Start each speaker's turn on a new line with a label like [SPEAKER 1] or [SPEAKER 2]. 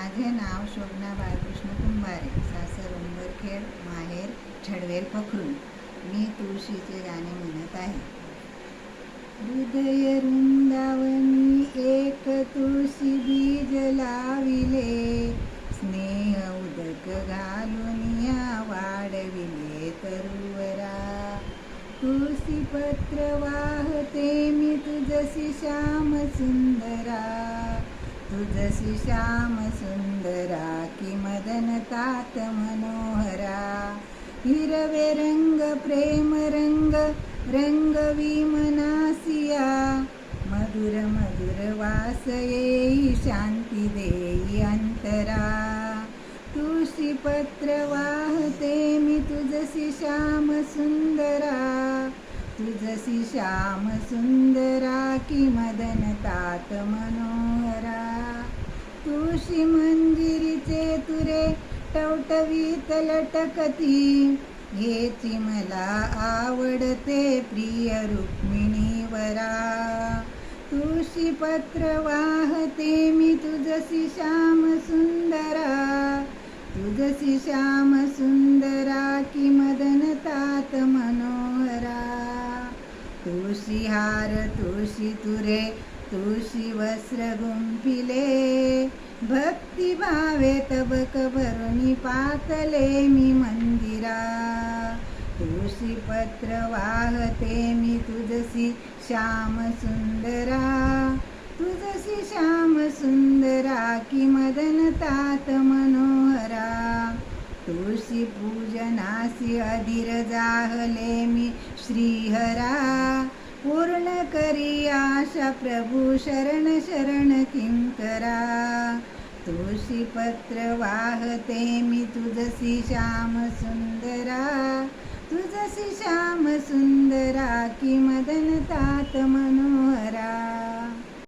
[SPEAKER 1] माझे नाव शोभना बाळकृष्ण कुंभारे, सासर उंबरखेड, माहेर छडवेल पखरून. मी तुळशीचे गाणे म्हणत आहे. हृदय वृंदावनी एक तुळशी बीज लाविले, स्नेह उदक घालून या वाढविले तरुवरा. तुळशी पत्र वाहते मी तुझसी श्याम सुंदरा, तुझसी श्याम सुंदरा की मदन तात मनोहरा. हिरवे रंग प्रेम रंग रंग विमनासिया, मधुर मधुर वास येई शांती देई अंतरा. तुळशी पत्र वाहते मी तुझसी श्याम सुंदरा, तुझसी श्याम सुंदरा की मदन तात मनोहरा. तुळशी मंजिरीचे तुरे टवटवीत लटकती, हेची मला आवडते प्रिय रुक्मिणीवरा. तुळशी पत्र वाहते मी तुझसी श्याम सुंदरा, तुझसी श्याम सुंदरा की मदन तात मनोहरा. तुळशी हार तुळशी तुरे तुळशी वस्त्र गुंफिले, भक्ती भावे तबक भरुनी पातले मी मंदिरा. तुळशी पत्र वाहते मी तुझसी श्याम सुंदरा, तुझसी श्याम सुंदरा की मदन तात मनोहरा. तुळशी पूजनासी अधीर जाहले मी श्रीहरा, पूर्ण करी आशा प्रभू शरण शरण किंकरा. तुळशी पत्र वाहते मी तुझसी श्याम सुंदरा, तुझसी श्याम सुंदरा की मदन तात मनोहरा.